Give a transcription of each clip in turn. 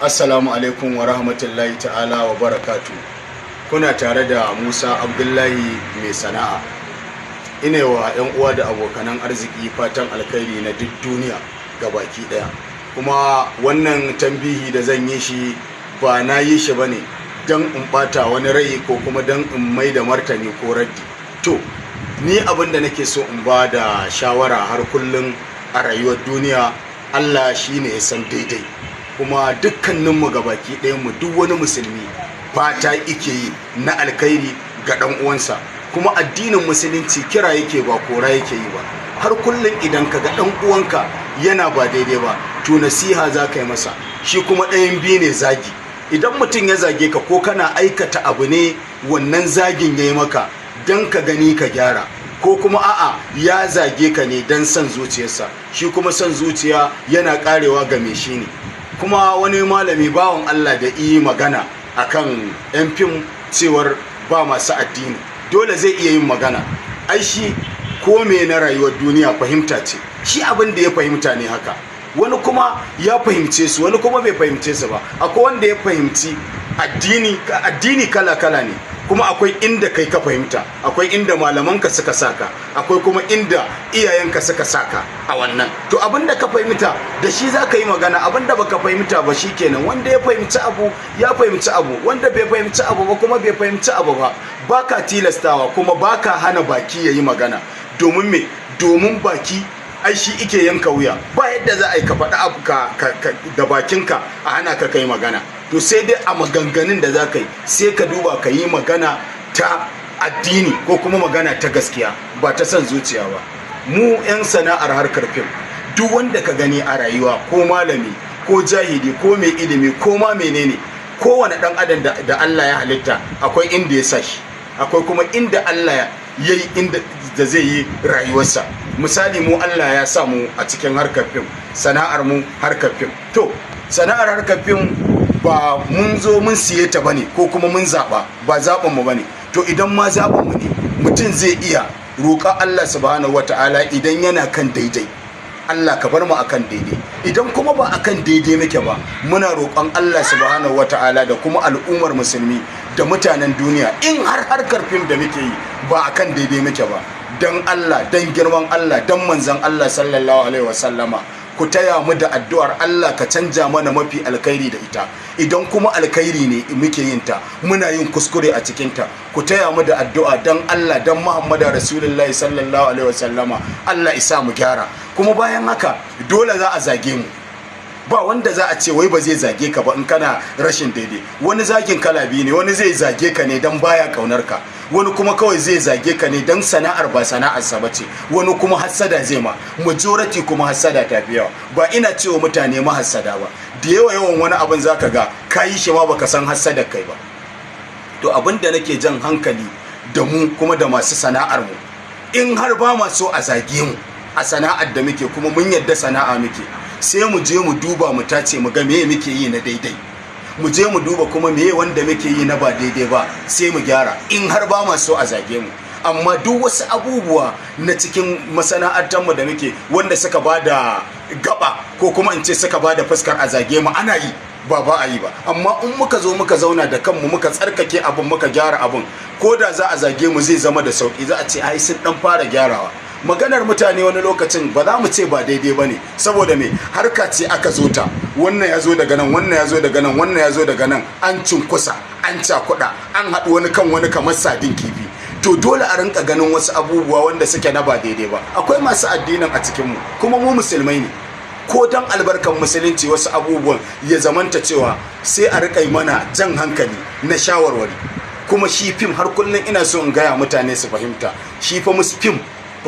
Assalamu alaikum wa rahmatullahi ta'ala wa barakatu. Kuna tare da Musa Abdullahi mai sana'a. Ina wa 'yan uwa da abokanan arziki fatan alkhairi na duk duniya gabaki daya. Kuma wannan tambihi da zan yi shi ba na yi shi bane dan in bata wani rai ko kuma dan in mai da martani ko raddi. To, ni abin da nake so in ba da shawara har kullum a rayuwar duniya, Allah shine ya san daidai. Kuma dukkaninmu gabaki ɗayanmu duk wani musulmi fata yake yi na alkhairi ga ɗan uwansa, kuma addinin musulunci kira yake ba kora yake yi ba. Har kullum idan ka ga ɗan uwanka yana ba daidai ba, to nasiha za ka yi masa. Shi kuma ɗayan biyu ne zagi. Idan mutum ya zage ka ko kana aikata abu ne wannan zagin ya yi maka don ka gani ka gyara, ko kuma a'a ya zage ka ne don son zuciyarsa. Shi kuma son zuciya yana karewa ga mai shi ne. Kuma wani malami bawan Allah da yi magana akan yan fim cewar ba masu addini, dole zai iya yin magana. Ai shi ko me na rayuwar duniya fahimta ce, shi abin da ya fahimta ne haka. Wani kuma ya fahimce su, wani kuma bai fahimce su ba. Akwai wanda ya fahimci addini kala-kala ne, kuma akwai inda kai ka fahimta, akwai inda malamanka suka saka, akwai kuma inda iyayenka suka saka a wannan. To abinda ka fahimta da shi za ka yi magana, abinda baka fahimta ba shi kenan. Wanda ya fahimci abu ya fahimci abu, wanda bai fahimci abu ba kuma bai fahimci abu ba. Baka tilastawa kuma baka hana baki ya yi magana. Domin me? Domin baki ai shi ike yanka wuya. Ba yadda za a yi ka faɗi abu da bakinka a hana ka kai magana. To sai dai a maganganun da za ka yi sai ka duba ka yi magana ta addini ko kuma magana ta gaskiya, ba ta son zuciya ba. Mu 'yan sana'ar harkar fim, duk wanda ka gani a rayuwa, ko malami ko jahili ko mai ilimi ko ma menene, kowane ɗan adam da Allah ya halitta akwai inda ya sa shi, akwai kuma inda Allah ya yi inda da zai yi rayuwarsa. Misali, mu Allah ya sa mu a cikin harkar fim, sana'ar mu harkar fim. To sana'ar harkar fim ba mun zo mun siye ta bane ko kuma mun zaba, ba zaɓin mu bane. To idan ma zaɓin mu ne, mutum zai iya roƙa Allah subhanahu wataala idan yana kan daidai, Allah ka bar mu akan daidai. Idan kuma ba akan daidai muke ba, muna roƙon Allah subhanahu wataala da kuma al'ummar musulmi da mutanen duniya, in har harkar fim da muke yi ba akan daidai muke ba, dan Allah, dan girman Allah, dan manzon Allah sallallahu alaihi wasallama, ku taya mu da addu'ar Allah ka canja mana mafi alkhairi da ita. Idan kuma alkhairi ne muke yin ta, muna yin kuskure a cikin ta, ku taya mu da addu'a dan Allah, dan Muhammadu Rasulullahi sallallahu alaihi wasallama, Allah isa mu gyara. Kuma bayan haka dole za a zage mu. Ba wanda za a ce wai ba zai zage ka ba in kana rashin daidai. Wani zagin kala biyu ne, wani zai zage ka ne dan baya kaunar ka, wani kuma kawai zai zage ka ne dan sana'ar ba sana'arsa ba ce, wani kuma hassada zai ma. Majority kuma hassada ta fi yawa. Ba ina cewa mutane mahassada ba, da yawan wani abin zaka ga kayi shi ma baka san hassadar kai ba. To abin da nake jan hankali da mu kuma da masu sana'ar mu, in har ba ma so a zage mu a sana'ar da muke, kuma mun yadda sana'a muke, sai mu je mu duba mu tace mu ga meye muke yi na daidai, mu je mu duba kuma meye wanda muke yi na ba daidai ba, sai mu gyara, in har ba ma so a zage mu. Amma duk wasu abubuwa na cikin masana'antar mu da muke wanda suka bada gaba ko kuma in ce suka bada fuskar a zage mu, ana yi, ba a yi ba. Amma in muka zo muka zauna da kanmu muka tsarkake abin, muka gyara abin, ko da za a zage mu zai zama da sauki. Za a ce ai sun dan fara gyarawa. Maganar mutane wani lokacin ba za mu ce ba daidai ba ne, saboda me, harka ce aka zo ta, wannan ya zo daga nan, wannan ya zo daga nan, wannan ya zo daga nan, an cunkusa, an cakuɗa, an haɗu wani kan wani kamar sadin kifi. To dole a rinka ganin wasu abubuwa wanda suke na ba daidai ba. Akwai masu addinin a cikinmu, kuma mu musulmai ne. Ko dan albarkan musulunci wasu abubuwan ya zamanta cewa sai a rika mana jan hankali na shawarwari. Kuma shi fim, har kullum ina so in gaya mutane su fahimta, shi fa fim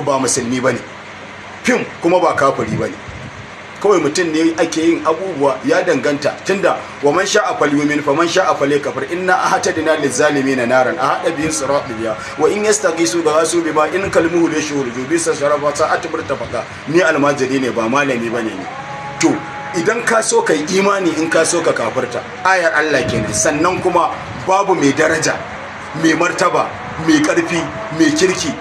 ba musulmi ba ne, fim kuma ba kafiri ba ne. Kawai mutum ne ake yin abubuwa, ya danganta. Tunda wa man sha'a falyumin fa man sha'a falyakfur, inna ahtadna lizzalimina naran ahada bihin siratiya wa in yastaqisu ghasu bima in kalmuhu la shuhuru bi sasharaba ta atbur tafaqa. Ni almajiri ne, ba malami bane ne. To idan ka so kai imani, in ka so ka kafirta, ayar Allah kenan. Sannan kuma babu mai daraja, mai martaba, mai karfi, mai kirki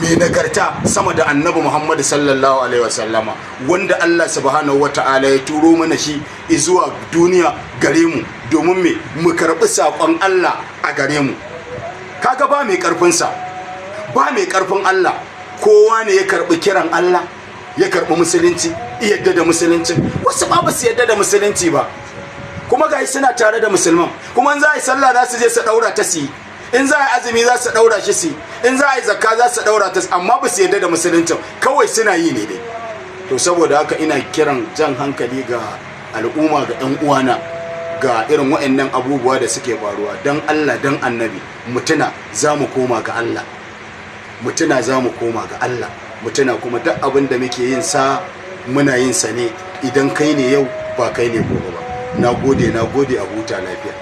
mai nagarta sama da annabi Muhammadu sallallahu alaihi wasallama, wanda Allah subhanahu wata'ala ya turo mana shi zuwa duniya gare mu domin mu karɓi saƙon Allah a gare mu. Kaga ba mai ƙarfinsa, ba mai ƙarfin Allah, kowa ne ya karɓi kiran Allah, ya karɓi musulunci, yadda da musulunci. Wasu ba su yadda da musulunci ba, kuma ga suna tare da musulman, kuma in za a yi sallah za su je su ɗaura ta su yi, in za a yi azumi za su ɗaura shi su yi, in za a yi zakka za su ɗaura ta, amma ba su yadda da musuluncin, kawai suna yi ne dai. To saboda haka ina kiran jan hankali ga al'umma, ga 'yan uwana, ga irin waɗannan abubuwa da suke faruwa, don Allah don annabi mutuna za mu koma ga Allah, mutuna za mu koma ga Allah, mutuna kuma duk abin da muke yin sa muna yin sa ne idan kai ne yau ba kai ne gobe ba. Na gode a huta lafiya.